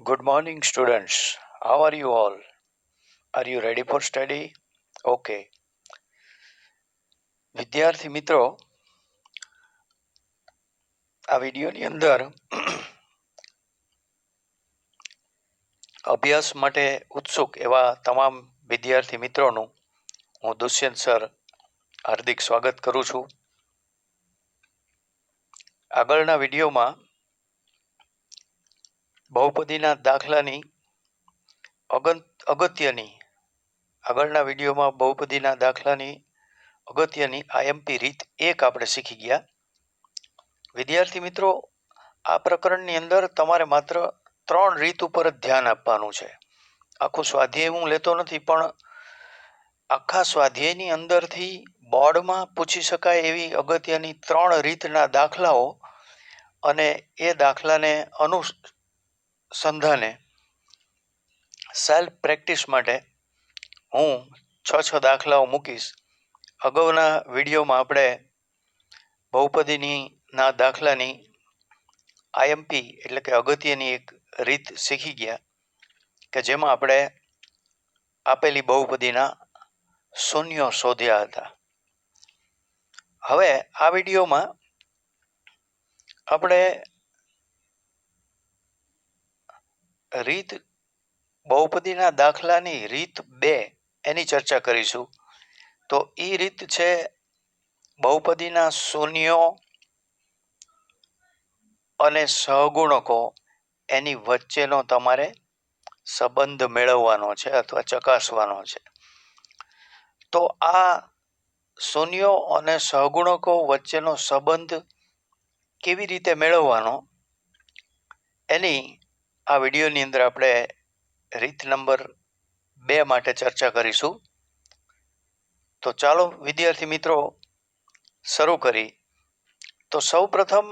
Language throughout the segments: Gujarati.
Good morning, students. How are you all? Are you ready for study? Okay. વિદ્યાર્થી મિત્રો, આ વિડીયોની અંદર અભ્યાસ માટે ઉત્સુક એવા તમામ વિદ્યાર્થી મિત્રોનું હું દુષ્યંત સર હાર્દિક સ્વાગત કરું છું. આગળના વિડીયોમાં બહુપદીના દાખલાની અગત્યની આઈએમપી રીત 1 આપણે શીખી ગયા. વિદ્યાર્થી મિત્રો, આ પ્રકરણની અંદર તમારે માત્ર 3 રીત ઉપર જ ધ્યાન આપવાનું છે. આખું સ્વાધ્યાય હું લેતો નથી, પણ આખા સ્વાધ્યાયની અંદરથી બોર્ડમાં પૂછી શકાય એવી અગત્યની 3 રીતના દાખલાઓ અને એ દાખલાને અનુસંધાને સેલ્ફ પ્રેક્ટિસ માટે હું 6 દાખલાઓ મૂકીશ. અગાઉના વિડીયોમાં આપણે બહુપદીના દાખલાની આઈએમપી એટલે કે અગત્યની એક રીત શીખી ગયા કે જેમાં આપણે આપેલી બહુપદીના શૂન્યો શોધ્યા હતા. હવે આ વિડીયોમાં આપણે બહુપદીના દાખલાની રીત 2 એની ચર્ચા કરીશું. તો એ રીત છે બહુપદીના શૂન્યો અને સહગુણકો એની વચ્ચેનો તમારે સંબંધ મેળવવાનો છે અથવા ચકાસવાનો છે. તો આ શૂન્યો અને સહગુણકો વચ્ચેનો સંબંધ કેવી રીતે મેળવવાનો એની આ વિડીયોની અંદર આપણે રીત નંબર 2 માટે ચર્ચા કરીશું. તો ચાલો વિદ્યાર્થી મિત્રો શરૂ કરી. તો સૌ પ્રથમ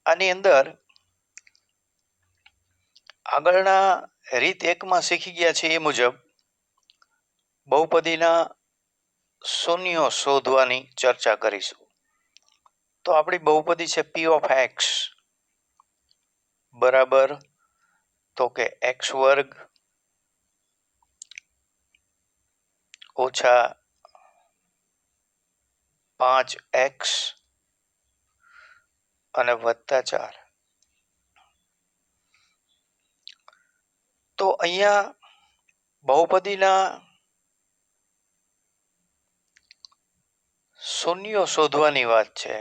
આની અંદર આગળના રીત 1માં શીખી ગયા છે એ મુજબ બહુપદીના શૂન્યો શોધવાની ચર્ચા કરીશું. તો આપણી બહુપદી છે p of x બરાબર તો કે x વર્ગ ઓછા 5x અને વત્તા 4. તો અહીંયા બહુપદીના શૂન્યો શોધવાની વાત છે.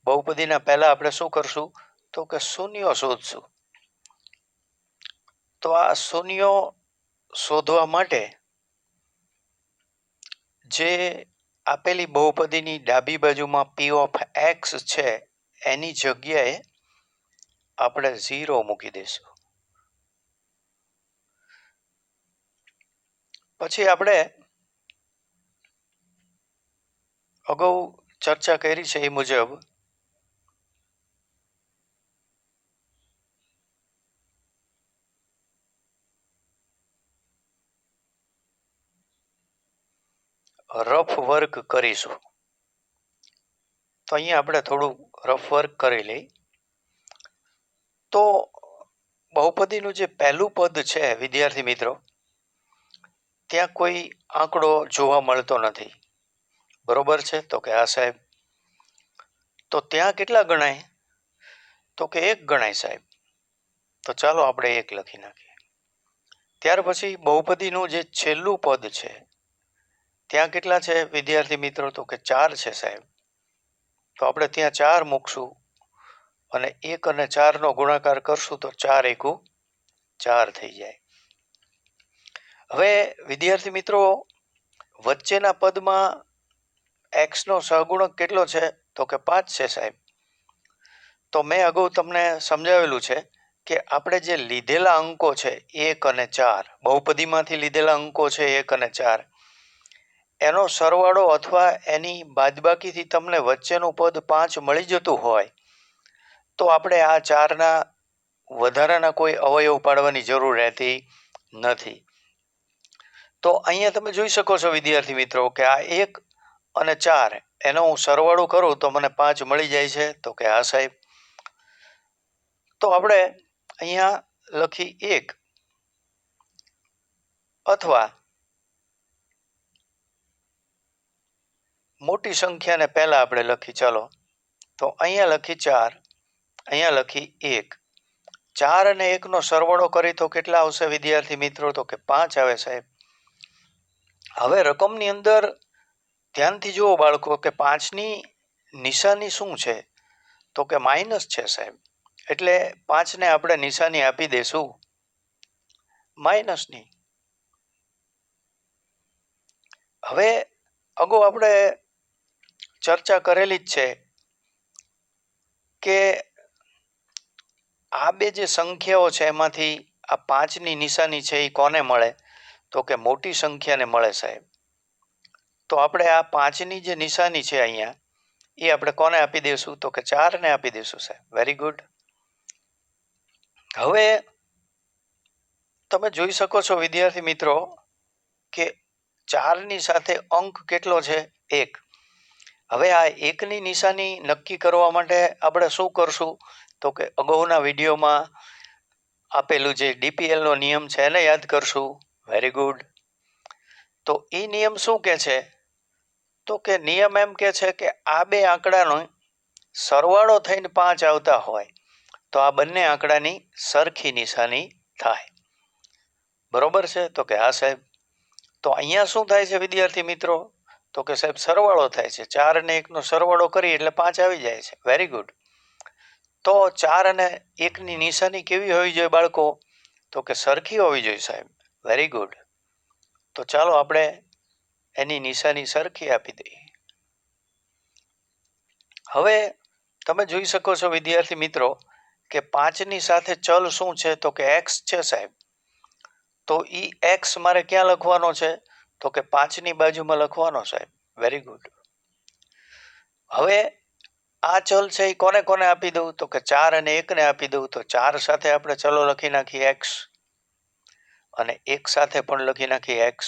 બહુપદીના પહેલા આપણે શું કરશું તો કે શૂન્યો શોધશું. તો આ શૂન્યો શોધવા માટે જે આપેલી બહુપદીની ડાબી બાજુમાં p of x છે એની જગ્યાએ આપણે 0 મૂકી દઈશું. પછી આપણે અગાઉ ચર્ચા કરી છે એ મુજબ રફ વર્ક કરીશું. તો અહીંયા આપણે થોડું રફ વર્ક કરી લઈ. તો બહુપદીનું જે પહેલું પદ છે વિદ્યાર્થી મિત્રો, ત્યાં કોઈ આંકડો જોવા મળતો નથી. બરોબર છે? તો કે આ સાહેબ. તો ત્યાં કેટલા ગણાય તો કે 1 ગણાય સાહેબ. તો ચાલો આપણે 1 લખી નાખીએ. ત્યાર પછી બહુપદીનું જે છેલ્લું પદ છે ત્યાં કેટલા છે વિદ્યાર્થી મિત્રો તો કે 4 છે સાહેબ. તો આપણે ત્યાં 4 મૂકશું અને 1 અને 4 નો ગુણાકાર કરશું તો 4 એકુ 4 થઈ જાય. હવે વિદ્યાર્થી મિત્રો વચ્ચેના પદમાં x નો સહગુણક કેટલો છે તો કે 5 છે સાહેબ. તો મેં અગાઉ તમને સમજાવેલું છે કે આપણે જે લીધેલા અંકો છે 1 અને 4, બહુપદીમાંથી લીધેલા અંકો છે 1 અને 4, એનો સરવાળો અથવા એની બાદબાકીથી તમને વચ્ચેનું પદ 5 મળી જતું હોય તો આપણે આ 4ના વધારાના કોઈ અવયવ પાડવાની જરૂર રહેતી નથી. તો અહીંયા તમે જોઈ શકો છો વિદ્યાર્થી મિત્રો કે આ 1 અને 4 એનો હું સરવાળો કરું તો મને 5 મળી જાય છે. તો કે હા સાહેબ. તો આપણે અહીંયા લખી 1 અથવા મોટી સંખ્યાને પહેલા આપણે લખી, ચાલો તો અહીંયા લખી 4, અહીંયા લખી 1. 4 અને 1 નો સરવાળો કરી તો કેટલા આવશે વિદ્યાર્થી મિત્રો? તો કે 5 આવે સાહેબ. હવે રકમની અંદર ધ્યાનથી જુઓ બાળકો કે 5ની નિશાની શું છે? તો કે માઇનસ છે સાહેબ. એટલે 5ને આપણે નિશાની આપી દઈશું માઇનસની. હવે અગાઉ આપણે ચર્ચા કરેલી જ છે કે આ બે જે સંખ્યાઓ છે એમાંથી આ 5ની નિશાની છે એ કોને મળે? તો કે મોટી સંખ્યાને મળે સાહેબ. તો આપણે આ 5ની જે નિશાની છે અહીંયા એ આપણે કોને આપી દઈશું? તો કે 4ને આપી દઈશું સાહેબ. Very good. હવે તમે જોઈ શકો છો વિદ્યાર્થી મિત્રો કે 4ની સાથે અંક કેટલો છે? 1. હવે આ 1ની નિશાની નક્કી કરવા માટે આપણે શું કરશું? તો કે અગાઉના વિડીયોમાં આપેલું જે DPL નો નિયમ છે એને યાદ કરશું. Very good. તો એ નિયમ શું કહે છે? તો કે નિયમ એમ કહે છે કે આ બે આંકડાનો સરવાળો થઈને 5 આવતા હોય તો આ બંને આંકડાની સરખી નિશાની થાય. બરોબર છે? તો કે હા સાહેબ. તો અહીંયા શું થાય છે વિદ્યાર્થી મિત્રો? તો કે સાહેબ સરવાળો થાય છે. 4 અને 1 નો સરવાળો કરી એટલે 5 આવી જાય છે. Very good. તો 4 અને 1ની નિશાની કેવી હોવી જોઈએ બાળકો? તો કે સરખી હોવી જોઈએ સાહેબ. Very good. તો ચાલો આપણે એની નિશાની સરખી આપી દઈએ. હવે તમે જોઈ શકો છો વિદ્યાર્થી મિત્રો કે 5ની સાથે ચલ શું છે? તો કે x છે સાહેબ. તો ઈ x મારે ક્યાં લખવાનો છે? તો કે 5ની બાજુમાં લખવાનો સાહેબ. Very good. હવે આ ચલ છે એ કોને કોને આપી દઉં? તો કે 4 અને 1ને આપી દઉં. તો 4 સાથે આપણે ચલો લખી નાખીએ x અને 1 સાથે પણ લખી નાખીએ x.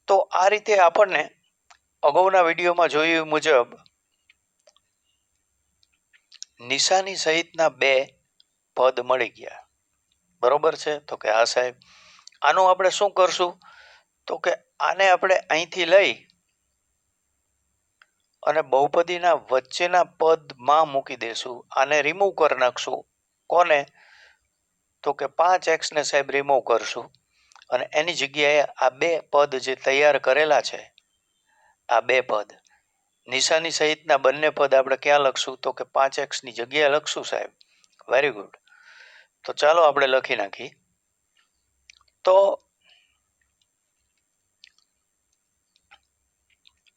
તો આ રીતે આપણને અગાઉના વિડીયોમાં જોયું મુજબ નિશાની સહિતના બે પદ મળી ગયા. બરોબર છે? તો કે હા સાહેબ. આનું આપણે શું કરશું? તો કે આને આપણે અહીંથી લઈ અને બહુપદીના વચ્ચેના પદમાં મૂકી દેશું. આને રિમૂવ કરી નાખશું. કોને? તો કે 5x ને સાહેબ રિમૂવ કરશું અને એની જગ્યાએ આ બે પદ જે તૈયાર કરેલા છે આ બે પદ નિશાની સહિતના બંને પદ આપણે ક્યાં લખશું? તો કે 5x ની જગ્યાએ લખશું સાહેબ. Very good. તો ચાલો આપણે લખી નાખી. તો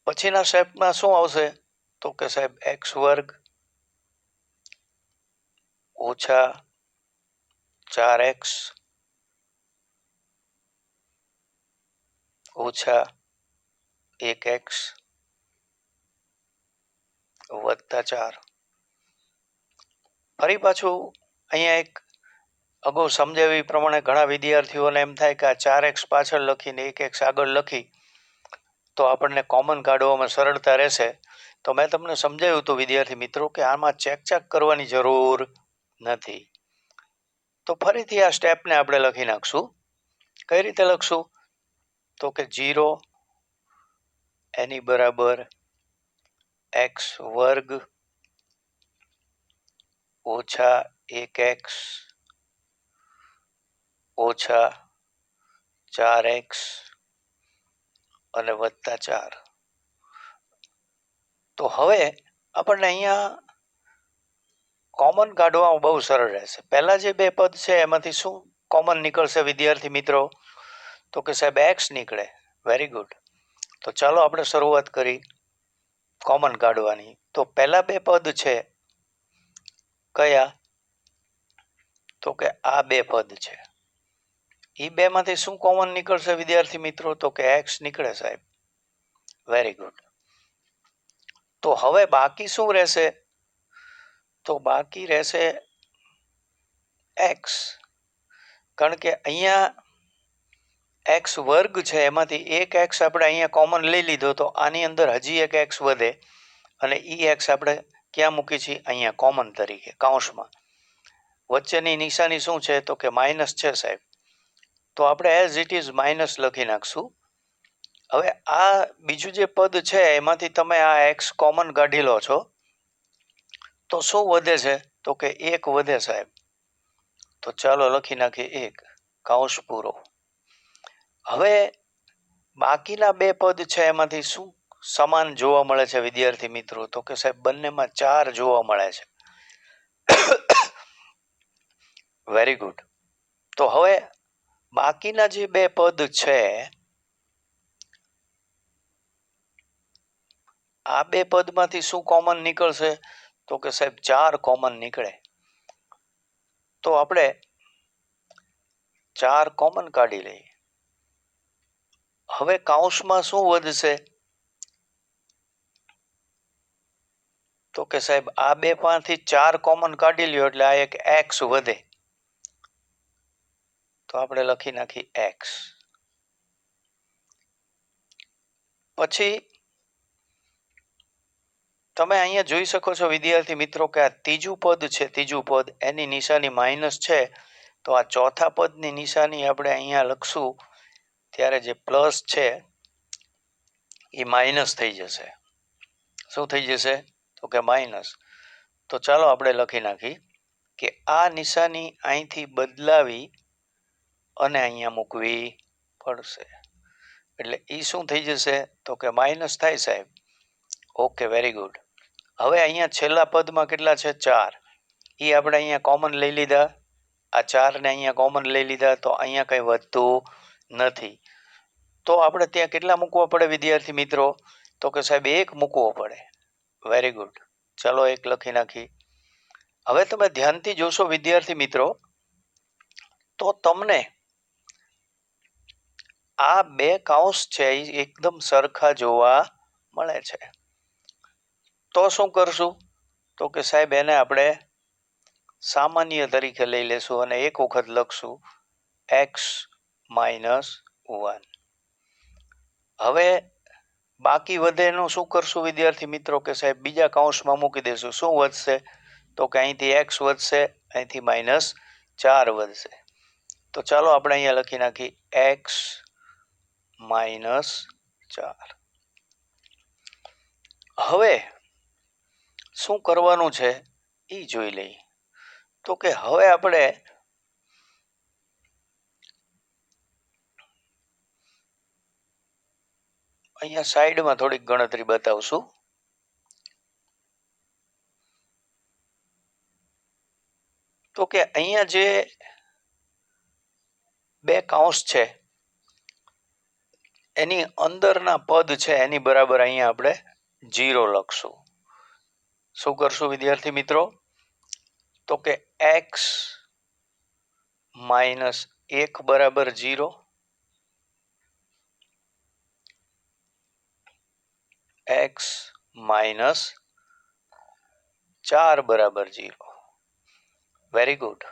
પછીના સ્ટેપમાં શું આવશે? તો કે સાહેબ x² ઓછા 4x ઓછા 1x વત્તા 4. ફરી પાછું અહીંયા એક અગાઉ સમજાવી પ્રમાણે ઘણા વિદ્યાર્થીઓને એમ થાય કે આ 4x પાછળ લખીને 1x આગળ લખી તો આપણને કોમન કાઢવામાં સરળતા રહેશે. તો મેં તમને સમજાવ્યું હતું વિદ્યાર્થી મિત્રો કે આમાં ચેક કરવાની જરૂર નથી. તો ફરીથી આ સ્ટેપને આપણે લખી નાખશું. કઈ રીતે લખશું? તો કે 0 એની બરાબર x² ઓછા 1x ઓછા 4x અને વત્તા 4. તો હવે આપણને અહીંયા કોમન કાઢવામાં બહુ સરળ રહેશે. પહેલા જે બે પદ છે એમાંથી શું કોમન નીકળશે વિદ્યાર્થી મિત્રો? તો કે સાહેબ x નીકળે. Very good. તો ચાલો આપણે શરૂઆત કરી કોમન કાઢવાની. તો પહેલા બે પદ છે કયા? તો કે આ બે પદ છે. એ બેમાંથી શું કોમન નીકળશે વિદ્યાર્થી મિત્રો? તો કે x નીકળે સાહેબ. Very good. તો હવે બાકી શું રહેશે? તો બાકી રહેશે x. કારણ કે અહીંયા x² છે એમાંથી એક x આપણે અહીંયા કોમન લઈ લીધો તો આની અંદર હજી એક x વધે અને એ x આપણે ક્યાં મૂકી છીએ? અહીંયા કોમન તરીકે કૌંસમાં. વચ્ચેની નિશાની શું છે તો કે માઇનસ છે સાહેબ, તો આપણે એઝ ઇટ ઇઝ માઇનસ લખી નાખશું. હવે આ બીજું જે પદ છે એમાંથી તમે આ એક્સ કોમન કાઢી લો છો તો શું વધે છે તો કે 1 વધે સાહેબ. તો ચાલો લખી નાખીએ 1 કૌંસ પૂરો. હવે બાકીના બે પદ છે એમાંથી શું સમાન જોવા મળે છે વિદ્યાર્થી મિત્રો તો કે સાહેબ બંનેમાં 4 જોવા મળે છે. Very good. તો હવે બાકીના જે બે પદ છે આ બે પદમાંથી શું કોમન નીકળશે તો કે સાહેબ 4 કોમન નીકળે. તો આપણે 4 કોમન કાઢી લઈએ. હવે કૌંસમાં શું વધશે તો કે સાહેબ આ બે માંથી 4 કોમન કાઢી લ્યો એટલે આ એક એક્સ વધે. તો આપણે લખી નાખી એક્સ. પછી તમે અહીંયા જોઈ શકો છો વિદ્યાર્થી મિત્રો કે આ ત્રીજું પદ છે, ત્રીજું પદ એની નિશાની માઇનસ છે. તો આ ચોથા પદની નિશાની આપણે અહીંયા લખશું ત્યારે જે પ્લસ છે એ માઇનસ થઈ જશે. શું થઈ જશે તો કે માઇનસ. તો ચાલો આપણે લખી નાખી કે આ નિશાની અહીંથી બદલાવી અને અહીંયા મૂકવી પડશે. એટલે એ શું થઈ જશે તો કે માઇનસ થાય સાહેબ. Okay, very good. હવે અહીંયા છેલ્લા પદમાં કેટલા છે 4, એ આપણે અહીંયા કોમન લઈ લીધા. આ 4 ને અહીંયા કોમન લઈ લીધા તો અહીંયા કંઈ વધતું નથી. તો આપણે ત્યાં કેટલા મૂકવા પડે વિદ્યાર્થી મિત્રો તો કે સાહેબ 1 મૂકવો પડે. Very good. ચાલો 1 લખી નાખી. હવે તમે ધ્યાનથી જોશો વિદ્યાર્થી મિત્રો તો તમને આ બે કૌંસ છે એ એકદમ સરખા જોવા મળે છે. તો શું કરશું તો કે સાહેબ એને આપણે સામાન્ય તરીકે લઈ લેશું અને એક વખત લખશું એક્સ માઇનસ 1. હવે બાકી વધે એનું શું કરશું વિદ્યાર્થી મિત્રો કે સાહેબ બીજા કૌંસમાં મૂકી દેશું. શું વધશે તો કે અહીંથી એક્સ વધશે, અહીંથી -4 વધશે. તો ચાલો આપણે અહીંયા લખી નાખી એક્સ -4. હવે શું કરવાનું છે એ જોઈ લઈએ. તો કે હવે આપણે અહીંયા સાઈડમાં થોડીક ગણતરી બતાવશું. તો કે અહીંયા જે બે કૌંસ છે એની અંદરના પદ છે એની બરાબર અહીંયા આપણે 0 લખશું. શું કરશું વિદ્યાર્થી મિત્રો તો કે એક્સ -1 બરાબર 0, એક્સ -4 બરાબર 0. Very good.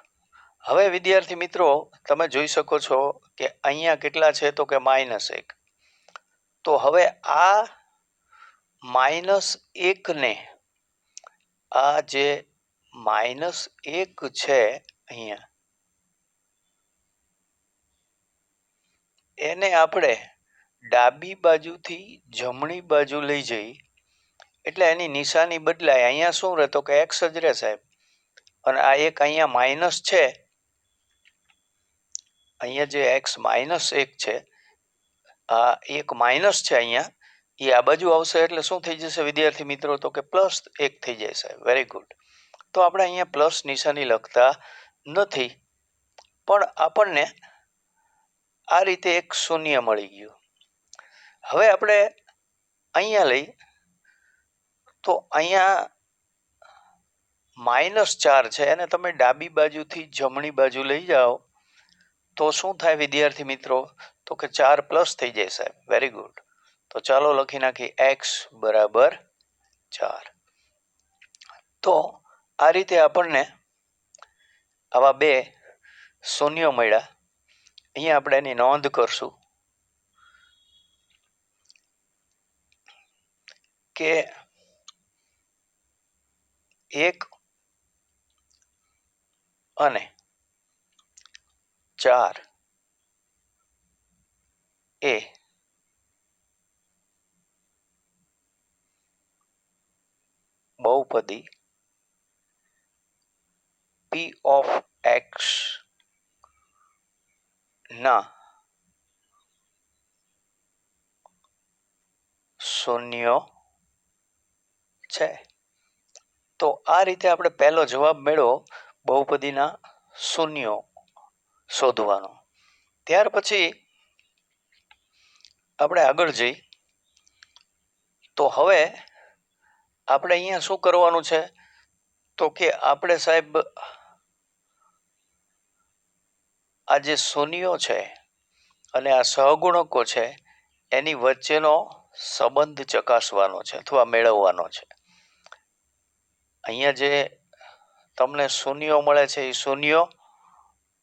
હવે વિદ્યાર્થી મિત્રો તમે જોઈ શકો છો કે અહીંયા કેટલા છે તો કે -1. તો હવે આ -1 ને આ જે -1 છે અહીંયા એને આપણે ડાબી બાજુથી જમણી બાજુ લઈ જઈ એટલે એની નિશાની બદલાય. અહીંયા શું રહેતો કે એક્સ જ રહે સાહેબ. અને આ એક અહીંયા માઇનસ છે, અહીંયા જે એક્સ -1 છે આ એક માઇનસ છે અહીંયા, એ આ બાજુ આવશે એટલે શું થઈ જશે વિદ્યાર્થી મિત્રો તો કે +1 થઈ જાય સાહેબ. Very good. તો આપણે અહીંયા પ્લસ નિશાની લખતા નથી પણ આપણને આ રીતે એક શૂન્ય મળી ગયું. હવે આપણે અહીંયા લઈ તો અહીંયા -4 છે એને તમે ડાબી બાજુથી જમણી બાજુ લઈ જાઓ તો શું થાય વિદ્યાર્થી મિત્રો તો કે 4 થઈ જાય સાહેબ. Very good. તો ચાલો લખી નાખી એક્સ બરાબર 4. તો આ રીતે આપણને આવા બે શૂન્યો મળ્યા. અહીંયા આપણે એની નોંધ કરશું કે એક અને 4 એ બહુપદી p ઓફ x ના શૂન્યો છે. તો આ રીતે આપણે પહેલો જવાબ મેળવો બહુપદીના શૂન્યો શોધવાનો. ત્યાર પછી આપણે આગળ જઈ તો હવે આપણે અહીંયા શું કરવાનું છે તો કે આપણે સાહેબ આ જે શૂન્યો છે અને આ સહગુણકો છે એની વચ્ચેનો સંબંધ ચકાસવાનો છે અથવા મેળવવાનો છે. અહીંયા જે તમને શૂન્યો મળે છે એ શૂન્યો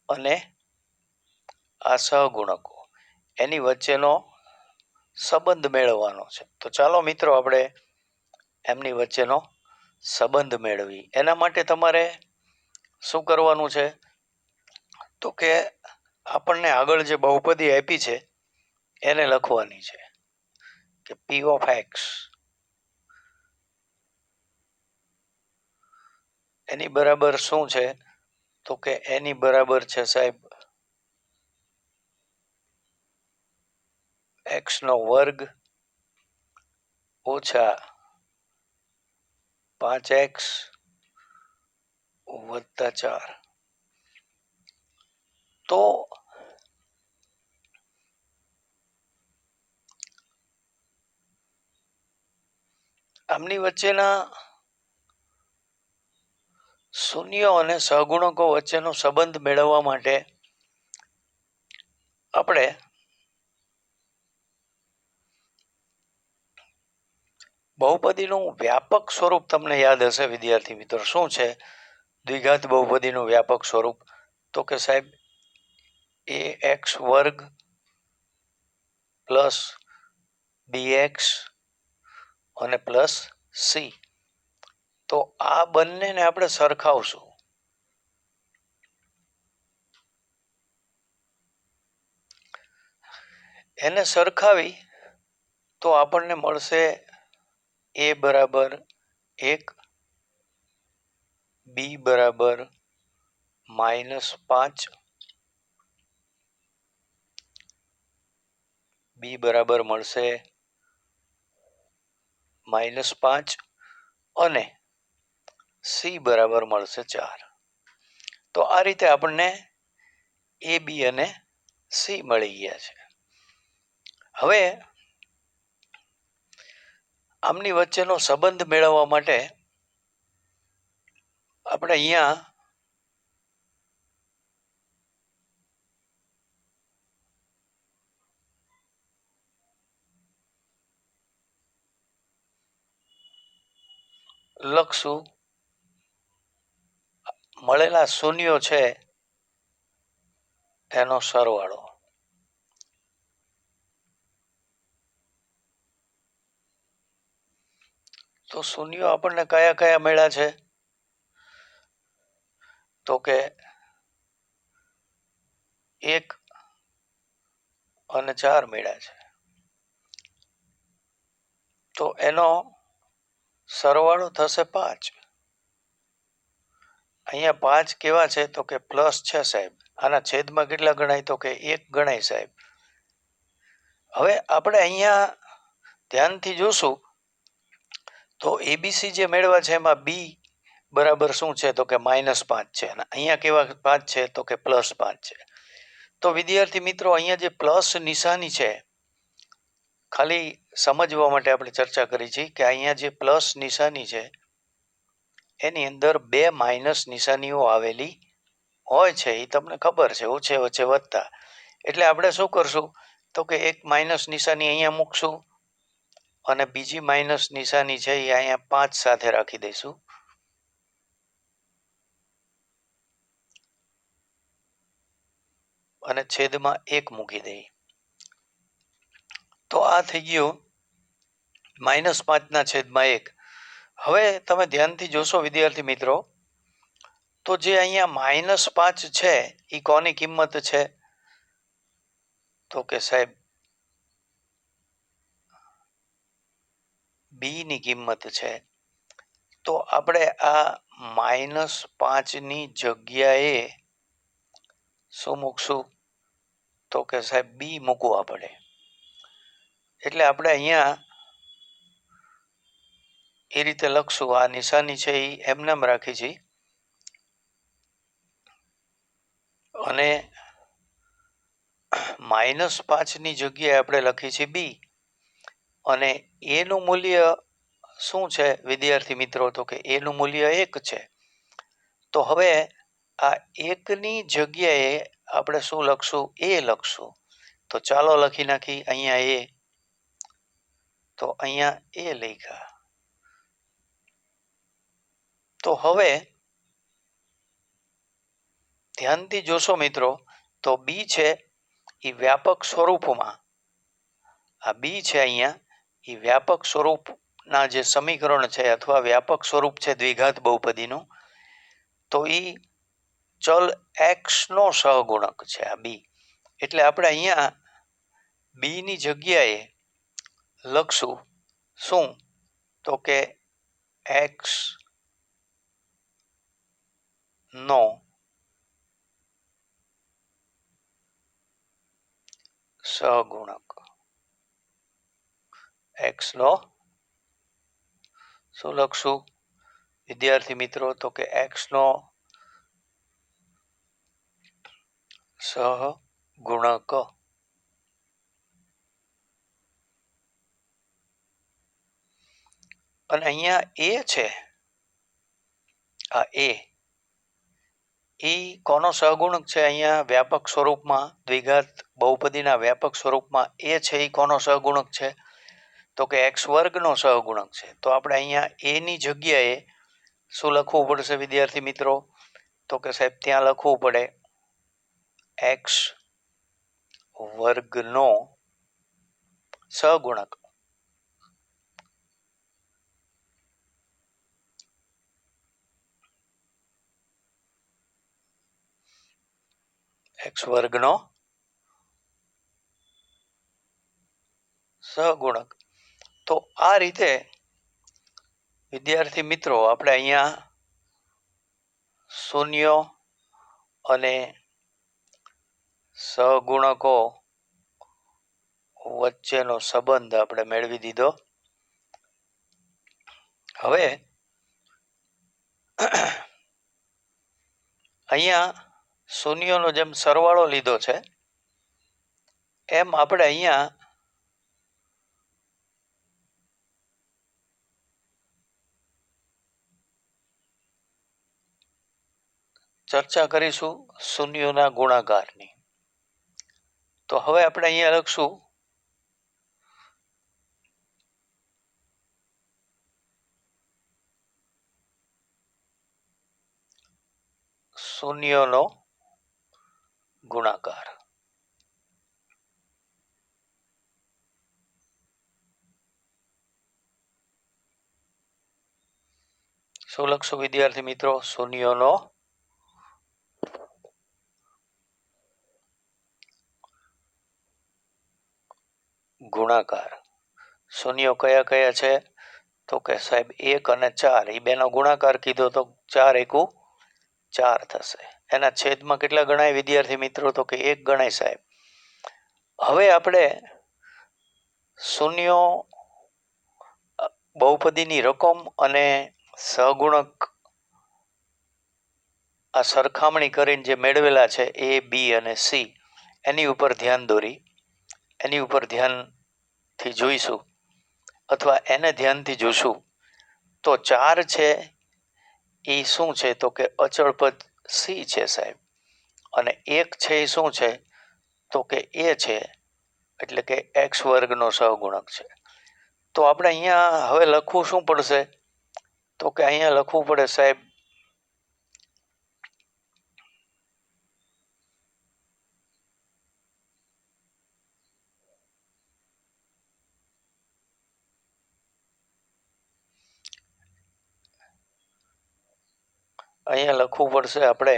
અને આ સહગુણકો એની વચ્ચેનો સંબંધ મેળવવાનો છે. તો ચાલો મિત્રો આપણે એમની વચ્ચેનો સંબંધ મેળવી. એના માટે તમારે શું કરવાનું છે તો કે આપણને આગળ જે બહુપદી આપી છે એને લખવાની છે કે p ઓફ x એની બરાબર શું છે તો કે એની બરાબર છે સાહેબ x નો વર્ગ ઓછા 5x વત્તા 4. તો આમની વચ્ચેના શૂન્યો અને સહગુણકો વચ્ચેનો સંબંધ મેળવવા માટે આપણે બહુપદીનું વ્યાપક સ્વરૂપ તમને યાદ હશે વિદ્યાર્થી મિત્રો. શું છે દ્વિઘાત બહુપદીનું વ્યાપક સ્વરૂપ તો કે સાહેબ ax વર્ગ પ્લસ bx અને પ્લસ c. તો આ બંનેને આપણે સરખાવશું. એને સરખાવી તો આપણને મળશે a બરાબર 1 b બરાબર -5 b બરાબર મળશે -5 અને c બરાબર મળશે 4. તો આ રીતે આપણને a b અને c મળી ગયા છે. હવે આમની વચ્ચેનો સંબંધ મેળવવા માટે આપણે અહીંયા લખશું મળેલા શૂન્યો છે એનો સરવાળો. તો શૂન્યો આપણને કયા કયા મળ્યા છે તો કે 1 અને 4 મળ્યા છે. તો એનો સરવાળો થશે 5. અહીંયા 5 કેવા છે તો કે પ્લસ છે સાહેબ. આના છેદમાં કેટલા ગણાય તો કે 1 ગણાય સાહેબ. હવે આપણે અહીંયા ધ્યાનથી જોશું તો એબીસી જે મેળવ્યા છે એમાં બી બરાબર શું છે તો કે -5 છે અને અહીંયા કેવા 5 છે તો કે +5 છે. તો વિદ્યાર્થી મિત્રો અહીંયા જે પ્લસ નિશાની છે ખાલી સમજવા માટે આપણે ચર્ચા કરી છે કે અહીંયા જે પ્લસ નિશાની છે એની અંદર 2 માઇનસ નિશાનીઓ આવેલી હોય છે. એ તમને ખબર છે ઓછે વચ્ચે વધતા. એટલે આપણે શું કરશું તો કે એક માઇનસ નિશાની અહીંયા મૂકશું અને બીજી માઇનસ નિશાની છે એ અહીંયા 5 સાથે રાખી દઈશું. અને છેદમાં 1 મૂકી દઈ. તો આ થઈ ગયું -5 ના છેદમાં 1. હવે તમે ધ્યાનથી જોશો વિદ્યાર્થી મિત્રો તો જે અહીંયા -5 છે એ કોની કિંમત છે? તો કે સાહેબ બી ની કિંમત છે. તો આપણે આ -5 ની જગ્યાએ શું મૂકશું? તો કે સાહેબ બી મૂકવા પડે. એટલે આપણે અહીંયા એ રીતે લખશું. આ નિશાની છે એ એમનેમ રાખી છે અને -5 ની જગ્યાએ આપણે લખી છે બી અને એનું મૂલ્ય શું છે વિદ્યાર્થી મિત્રો? તો કે એનું મૂલ્ય 1 છે. તો હવે આ 1 ની જગ્યાએ આપણે શું લખશું? એ લખશું. તો ચાલો લખી નાખી અહીંયા એ. તો અહીંયા એ લખ્યા. તો હવે ધ્યાનથી જોશો મિત્રો, તો બી છે એ વ્યાપક સ્વરૂપમાં, આ બી છે અહીંયા એ વ્યાપક સ્વરૂપના જે સમીકરણ છે અથવા વ્યાપક સ્વરૂપ છે દ્વિઘાત બહુપદીનું, તો એ ચલ x નો સહગુણક છે આ બી. એટલે આપણે અહીંયા બી ની જગ્યાએ લખશું શું? તો કે x નો સહગુણક. x નો શું લખશું વિદ્યાર્થી મિત્રો? તો કે x નો સહગુણક. અને અહીંયા એ છે, આ એ કોનો સહગુણક છે? અહીંયા વ્યાપક સ્વરૂપમાં દ્વિઘાત બહુપદીના વ્યાપક સ્વરૂપમાં એ છે એ કોનો સહગુણક છે? તો કે x વર્ગનો સહગુણક છે. તો આપણે અહીંયા એ ની જગ્યાએ શું લખવું પડશે વિદ્યાર્થી મિત્રો? તો કે સાહેબ ત્યાં લખવું પડે x વર્ગનો સહગુણક. x વર્ગનો સહગુણક. તો આ રીતે વિદ્યાર્થી મિત્રો આપણે અહીંયા શૂન્યો અને સહગુણકો વચ્ચેનો સંબંધ આપણે મેળવી દીધો. હવે અહીંયા શૂન્યોનો જેમ સરવાળો લીધો છે એમ આપણે અહીંયા ચર્ચા કરીશું શૂન્યોના ગુણાકારની. તો હવે આપણે અહીંયા લખશું શૂન્યોનો ગુણાકાર. શું લખશું વિદ્યાર્થી મિત્રો? શૂન્યોનો ગુણાકાર. શૂન્યો કયા કયા છે? તો કે સાહેબ 1 અને 4, એ બેનો ગુણાકાર કીધો તો 4 એકુ 4 થશે. એના છેદમાં કેટલા ગણાય વિદ્યાર્થી મિત્રો? તો કે 1 ગણાય સાહેબ. હવે આપણે શૂન્યો બહુપદીની રકમ અને સહગુણક આ સરખામણી કરીને જે મેળવેલા છે એ, બી અને સી, એની ઉપર ધ્યાન દોરી, એની ઉપર ધ્યાનથી જોઈશું અથવા એને ધ્યાનથી જોશું. તો 4 છે એ શું છે? તો કે અચળ પદ સી છે સાહેબ. અને 1 છે એ શું છે? તો કે એ છે, એટલે કે એક્સ વર્ગનો સહગુણક છે. તો આપણે અહીંયા હવે લખવું શું પડશે? તો કે અહીંયા લખવું પડે સાહેબ અહીંયા લખવું પડશે આપણે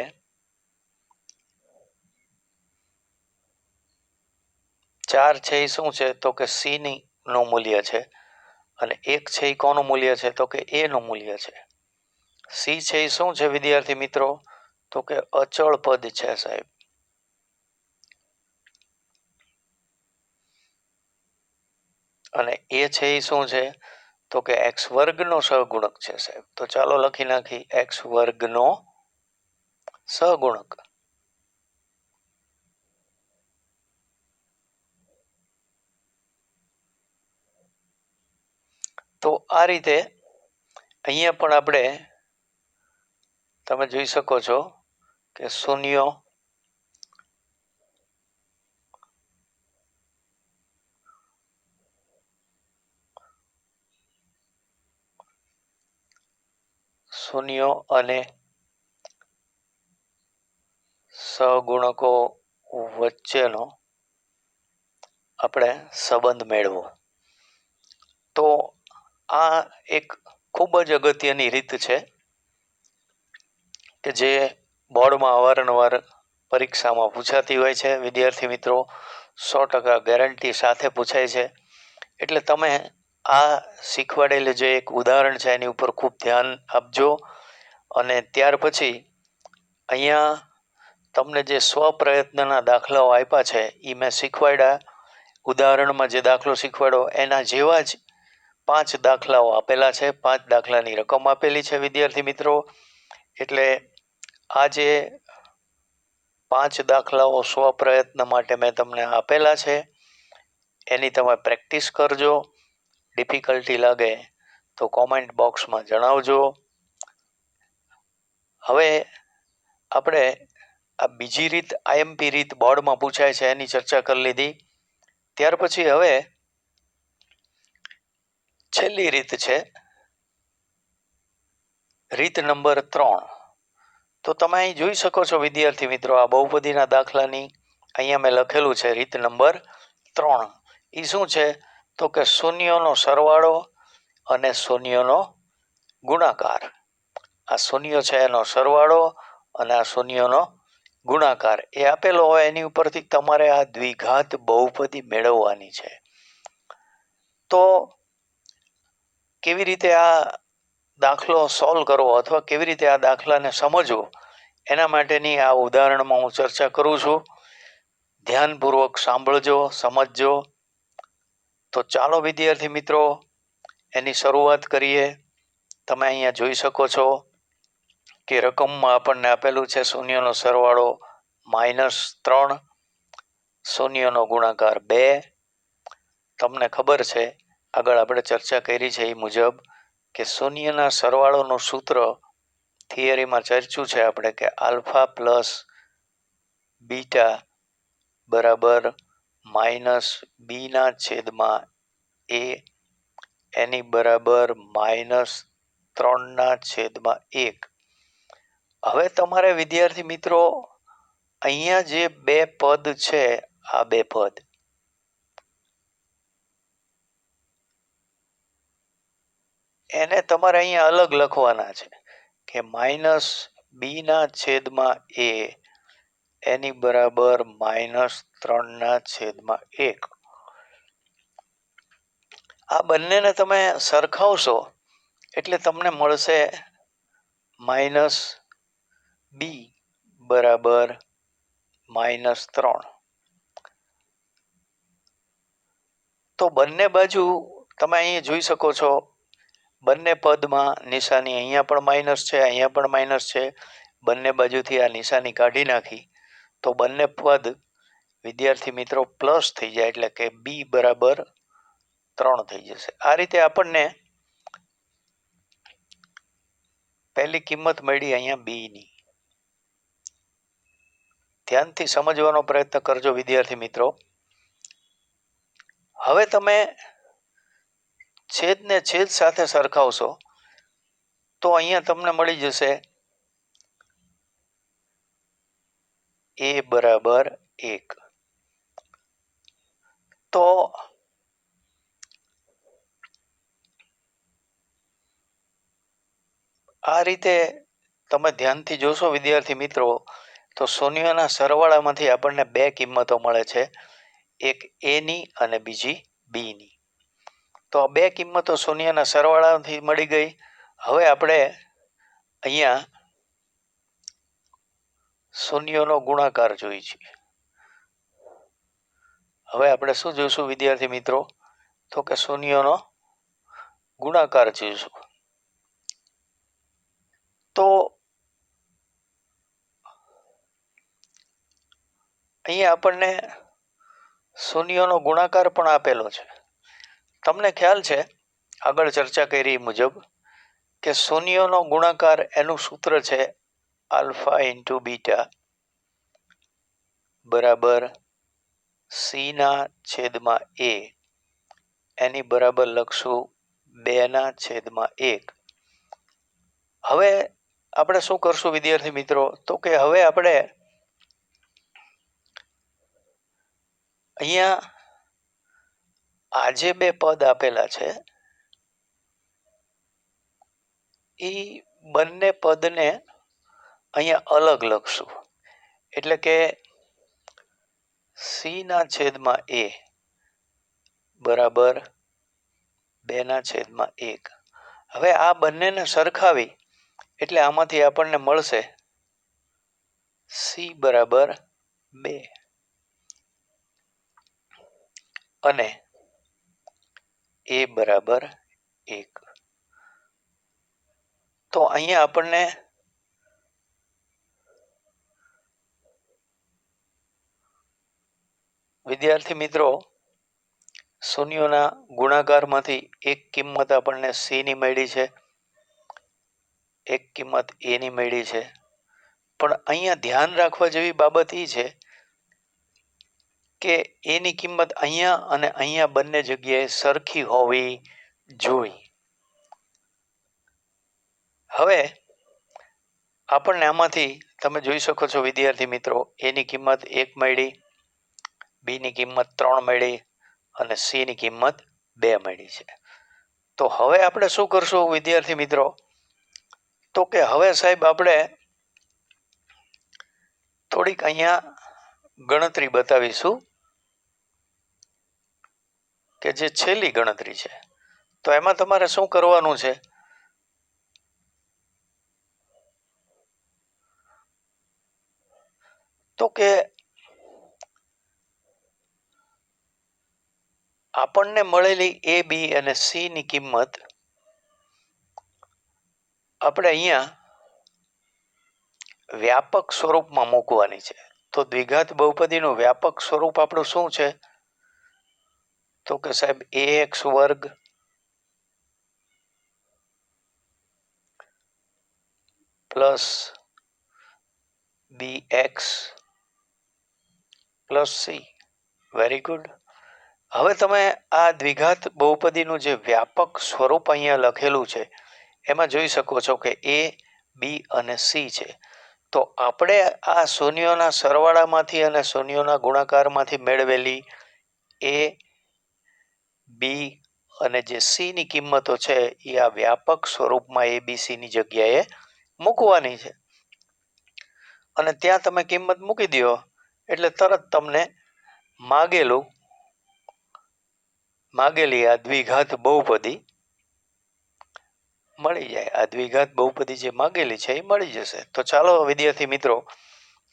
4 છે એ શું છે તો કે સી નું મૂલ્ય છે અને 1 છે એ કોનું મૂલ્ય છે તો કે એ નું મૂલ્ય છે. સી છે એ શું છે વિદ્યાર્થી મિત્રો તો કે અચળ પદ છે સાહેબ. અને એ છે એ શું છે તો કે એક્સ વર્ગનો સહગુણક છે સાહેબ. તો ચાલો લખી નાખી એક્સ વર્ગનો સહગુણક. તો આ રીતે અહીંયા પણ આપણે તમે જોઈ શકો છો કે શૂન્યો અને સહગુણકો વચ્ચેનો આપણે સંબંધ મેળવો. તો આ એક ખૂબ જ અગત્યની રીત છે કે જે બોર્ડમાં અવારનવાર પરીક્ષામાં પૂછાતી હોય છે વિદ્યાર્થી મિત્રો. 100% ગેરંટી સાથે પૂછાય છે. એટલે તમે આ શીખવાડેલું જે એક ઉદાહરણ છે એની ઉપર ખૂબ ધ્યાન આપજો. અને ત્યાર પછી અહીંયા તમને જે સ્વપ્રયત્નના દાખલાઓ આપ્યા છે એ મેં શીખવાડ્યા. ઉદાહરણમાં જે દાખલો શીખવાડો એના જેવા જ 5 દાખલાઓ આપેલા છે. 5 દાખલાની રકમ આપેલી છે વિદ્યાર્થી મિત્રો. એટલે આ જે 5 દાખલાઓ સ્વપ્રયત્ન માટે મેં તમને આપેલા છે એની તમે પ્રેક્ટિસ કરજો. ડિફિકલ્ટી લાગે તો કોમેન્ટ બોક્સમાં જણાવજો. હવે આપણે આ બીજી રીત આઈએમપી રીત બોર્ડમાં પૂછાય છે એની ચર્ચા કરી લીધી. ત્યાર પછી હવે છેલ્લી રીત છે રીત નંબર 3. તો તમે અહીં જોઈ શકો છો વિદ્યાર્થી મિત્રો આ બહુપદીના દાખલાની અહીંયા મેં લખેલું છે રીત નંબર 3. એ શું છે તો કે શૂન્યોનો સરવાળો અને શૂન્યોનો ગુણાકાર. આ શૂન્ય છે એનો સરવાળો અને આ શૂન્યનો ગુણાકાર એ આપેલો હોય એની ઉપરથી તમારે આ દ્વિઘાત બહુપદી મેળવવાની છે. તો કેવી રીતે આ દાખલો સોલ્વ કરવો અથવા કેવી રીતે આ દાખલાને સમજવો એના માટેની આ ઉદાહરણમાં હું ચર્ચા કરું છું. ધ્યાનપૂર્વક સાંભળજો, સમજજો. તો ચાલો વિદ્યાર્થી મિત્રો એની શરૂઆત કરીએ. તમે અહીંયા જોઈ શકો છો કે રકમમાં આપણને આપેલું છે શૂન્યનો સરવાળો -3, શૂન્યનો ગુણાકાર 2. તમને ખબર છે આગળ આપણે ચર્ચા કરી છે એ મુજબ કે શૂન્યના સરવાળોનું સૂત્ર થિયરીમાં ચર્ચ્યું છે આપણે કે આલ્ફા પ્લસ બીટા બરાબર -b/a એની બરાબર -3/1. હવે તમારે વિદ્યાર્થી મિત્રો અહીંયા જે 2 પદ છે આ 2 પદ એને તમારે અહીંયા અલગ લખવાના છે કે -b/a એની બરાબર -3/1. આ બંનેને તમે સરખાવશો એટલે તમને મળશે -b બરાબર -3. તો બંને બાજુ તમે અહીં જોઈ શકો છો બંને પદમાં નિશાની અહીંયા પણ માઇનસ છે, અહીંયા પણ માઇનસ છે. બંને બાજુથી આ નિશાની કાઢી નાખી તો બંને પદ વિદ્યાર્થી મિત્રો પ્લસ થઈ જાય એટલે કે b બરાબર 3 થઈ જશે. આ રીતે આપણને પહેલી કિંમત મળી અહીંયા b ની. ધ્યાનથી સમજવાનો પ્રયત્ન કરજો વિદ્યાર્થી મિત્રો. હવે તમે છેદને છેદ સાથે સરખાવશો તો અહીંયા તમને મળી જશે a બરાબર 1. તો આ રીતે તમે ધ્યાનથી જોશો વિદ્યાર્થી મિત્રો તો શૂન્યોના સરવાળામાંથી આપણને બે કિંમતો મળે છે, એક a ની અને બીજી b ની. તો આ બે કિંમતો શૂન્યના સરવાળાથી મળી ગઈ. હવે આપણે અહીંયા શૂન્યનો ગુણાકાર જોઈએ છીએ. હવે આપણે શું જોઈશું વિદ્યાર્થી મિત્રો, તો કે શૂન્યનો ગુણાકાર જોઈશું. તો અહીંયા આપણને શૂન્યનો ગુણાકાર પણ આપેલો છે. તમને ખ્યાલ છે આગળ ચર્ચા કરી મુજબ કે શૂન્યનો ગુણાકાર એનું સૂત્ર છે આલ્ફા ઇન્ટુ બીટા બરાબર સી ના છેદમાં એ, એની બરાબર લખશું 2/1. હવે આપણે શું કરશું વિદ્યાર્થી મિત્રો, તો કે હવે આપણે અહીંયા આ જે બે પદ આપેલા છે એ બંને પદને અહીંયા અલગ લખશું. એટલે કે સી ના છેદમાં એ બરાબર 2/1. હવે આ બંનેને સરખાવી એટલે આમાંથી આપણને મળશે સી બરાબર 2 અને એ બરાબર 1. તો અહીંયા આપણને વિદ્યાર્થી મિત્રો શૂન્યોના ગુણાકારમાંથી એક કિંમત આપણને સી ની મળી છે, એક કિંમત એ ની મળી છે. પણ અહીંયા ધ્યાન રાખવા જેવી બાબત એ છે કે એની કિંમત અહીંયા અને અહીંયા બંને જગ્યાએ સરખી હોવી જોઈએ. હવે આપણને આમાંથી તમે જોઈ શકો છો વિદ્યાર્થી મિત્રો, એની કિંમત 1 મળી, બી ની કિંમત 3 મળી અને સી ની કિંમત 2 મળી છે. તો હવે આપણે શું કરશું વિદ્યાર્થી મિત્રો, તો કે હવે સાહેબ આપણે થોડીક અહીંયા ગણતરી બતાવીશું કે જે છેલ્લી ગણતરી છે. તો એમાં તમારે શું કરવાનું છે, તો કે આપણને મળેલી એ બી અને સી ની કિંમત આપણે અહીંયા વ્યાપક સ્વરૂપમાં મૂકવાની છે. તો દ્વિઘાત બહુપદીનું વ્યાપક સ્વરૂપ આપણું શું છે, તો કે સાહેબ ax વર્ગ plus bx plus C. Very good. હવે તમે આ દ્વિઘાત બહુપદીનું જે વ્યાપક સ્વરૂપ અહીંયા લખેલું છે એમાં જોઈ શકો છો કે એ બી અને સી છે. તો આપણે આ શૂન્યોના સરવાળામાંથી અને શૂન્યોના ગુણાકારમાંથી મેળવેલી એ બી અને જે સી ની કિંમતો છે એ આ વ્યાપક સ્વરૂપમાં એબીસી ની જગ્યાએ મૂકવાની છે. અને ત્યાં તમે કિંમત મૂકી દો એટલે તરત તમને માગેલી આ દ્વિઘાત બહુપદી મળી જાય. આ દ્વિઘાત બહુપદી જે માગેલી છે એ મળી જશે. તો ચાલો વિદ્યાર્થી મિત્રો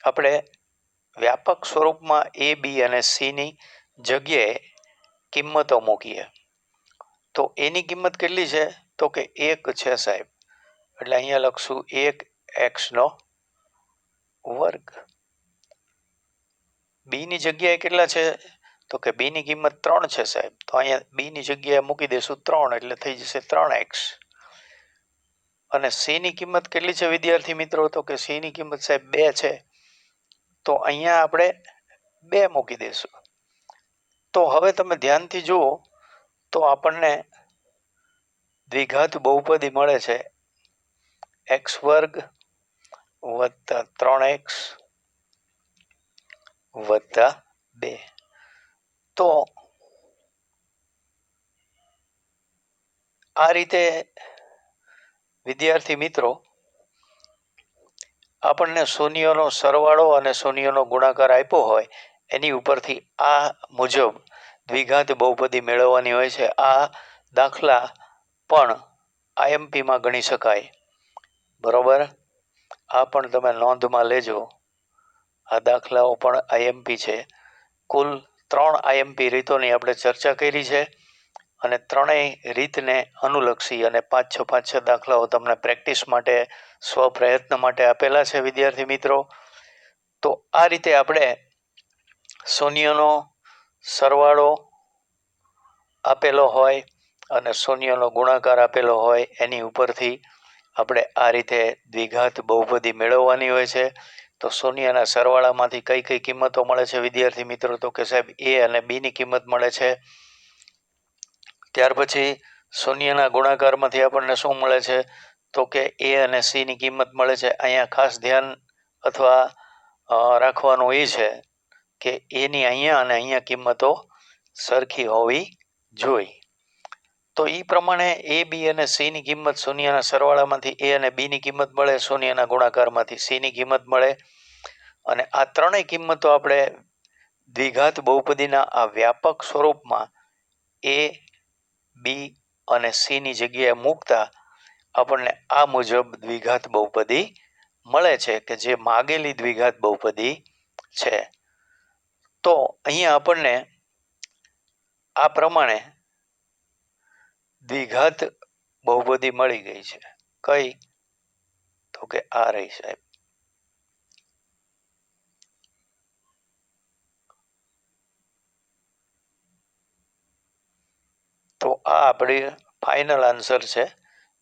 આપણે વ્યાપક સ્વરૂપમાં એ બી અને સી ની જગ્યાએ કિંમતો મૂકીએ. તો એની કિંમત કેટલી છે, તો કે 1 છે સાહેબ. એટલે અહીંયા લખશું 1x નો વર્ગ. બી ની જગ્યાએ કેટલા છે, તો કે બી ની કિંમત 3 છે સાહેબ. તો અહીંયા બી ની જગ્યાએ મૂકી દેશું 3 એટલે થઈ જશે 3x. અને સી ની કિંમત કેટલી છે વિદ્યાર્થી મિત્રો, તો કે સી ની કિંમત સાહેબ 2 છે. તો અહીંયા આપણે 2 મૂકી દેશું. તો હવે તમે ધ્યાનથી જુઓ તો આપણને દ્વિઘાત બહુપદી મળે છે x વર્ગ વત્તા 3x વત્તા 2. તો આ રીતે વિદ્યાર્થી મિત્રો આપણને શૂન્યનો સરવાળો અને શૂન્યનો ગુણાકાર આપ્યો હોય એની ઉપરથી આ મુજબ દ્વિઘાત બહુપદી મેળવવાની હોય છે. આ દાખલા પણ આઈએમપીમાં ગણી શકાય. બરોબર, આ પણ તમે નોંધમાં લેજો. આ દાખલાઓ પણ આઈએમપી છે. કુલ 3 આઈએમપી રીતોની આપણે ચર્ચા કરી છે અને ત્રણેય રીતને અનુલક્ષી અને 5-6 દાખલાઓ તમને પ્રેક્ટિસ માટે સ્વપ્રયત્ન માટે આપેલા છે વિદ્યાર્થી મિત્રો. તો આ રીતે આપણે શૂન્યનો સરવાળો આપેલો હોય અને શૂન્યનો ગુણાકાર આપેલો હોય એની ઉપરથી આપણે આ રીતે દ્વિઘાત બહુપદી મેળવવાની હોય છે. તો શૂન્યના સરવાળામાંથી કઈ કઈ કિંમતો મળે છે વિદ્યાર્થી મિત્રો? તો કે સાહેબ એ અને બી ની કિંમત મળે છે. ત્યાર પછી શૂન્યના ગુણાકારમાંથી આપણને શું મળે છે? તો કે એ અને સી ની કિંમત મળે છે. અહીંયા ખાસ ધ્યાન અથવા રાખવાનું એ છે કે એની અહીંયા અને અહીંયા કિંમતો સરખી હોવી જોઈએ. તો એ પ્રમાણે એ બી અને સી ની કિંમત શૂન્યના સરવાળામાંથી એ અને બી ની કિંમત મળે, શૂન્યના ગુણાકારમાંથી સી ની કિંમત મળે. અને આ ત્રણેય કિંમતો આપણે દ્વિઘાત બહુપદીના આ વ્યાપક સ્વરૂપમાં એ, બી અને સી ની જગ્યાએ મૂકતા આપણને આ મુજબ દ્વિઘાત બહુપદી મળે છે કે જે માગેલી દ્વિઘાત બહુપદી છે. તો અહીંયા આપણને આ પ્રમાણે દ્વિઘાત બહુપદી મળી ગઈ છે. કઈ? તો કે આ રહી સાહેબ. તો આ આપણી ફાઇનલ આન્સર છે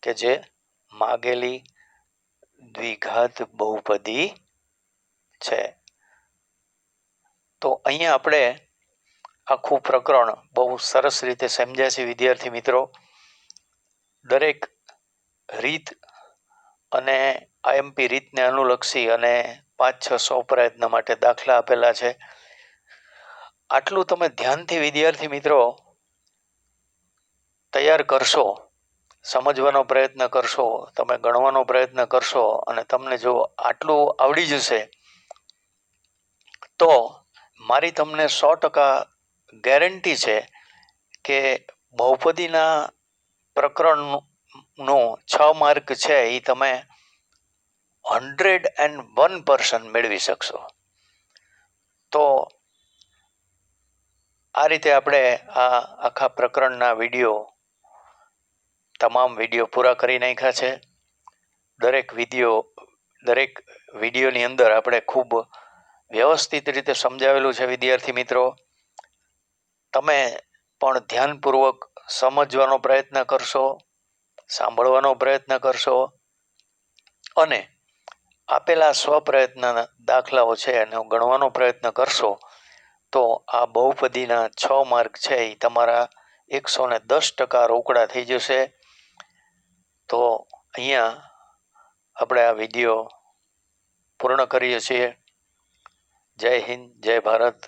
કે જે માગેલી દ્વિઘાત બહુપદી છે. તો અહીંયા આપણે આખું પ્રકરણ બહુ સરસ રીતે સમજ્યા છે વિદ્યાર્થી મિત્રો. દરેક રીત અને આઈએમપી રીતને અનુલક્ષી અને 5-6 પ્રયત્ન માટે દાખલા આપેલા છે. આટલું તમે ધ્યાનથી વિદ્યાર્થી મિત્રો તૈયાર કરશો, સમજવાનો પ્રયત્ન કરશો, તમે ગણવાનો પ્રયત્ન કરશો અને તમને જો આટલું આવડી જશે તો મારી તમને 100% ગેરંટી છે કે બહુપદીના પ્રકરણનું 6 માર્ક છે એ તમે 101% મેળવી શકશો. તો આ રીતે આપણે આ આખા પ્રકરણના તમામ વિડીયો પૂરા કરી નાખ્યા છે. દરેક વિડીયોની અંદર આપણે ખૂબ વ્યવસ્થિત રીતે સમજાવેલું છે વિદ્યાર્થી મિત્રો. તમે પણ ધ્યાનપૂર્વક સમજવાનો પ્રયત્ન કરશો, સાંભળવાનો પ્રયત્ન કરશો અને આપેલા સ્વપ્રયત્નના દાખલાઓ છે એને ગણવાનો પ્રયત્ન કરશો તો આ બહુપદીના 6 માર્ક છે એ તમારા 110% રોકડા થઈ જશે. તો અહીંયા આપણે આ વિડીયો પૂર્ણ કરીએ છીએ. જય હિન્દ, જય ભારત.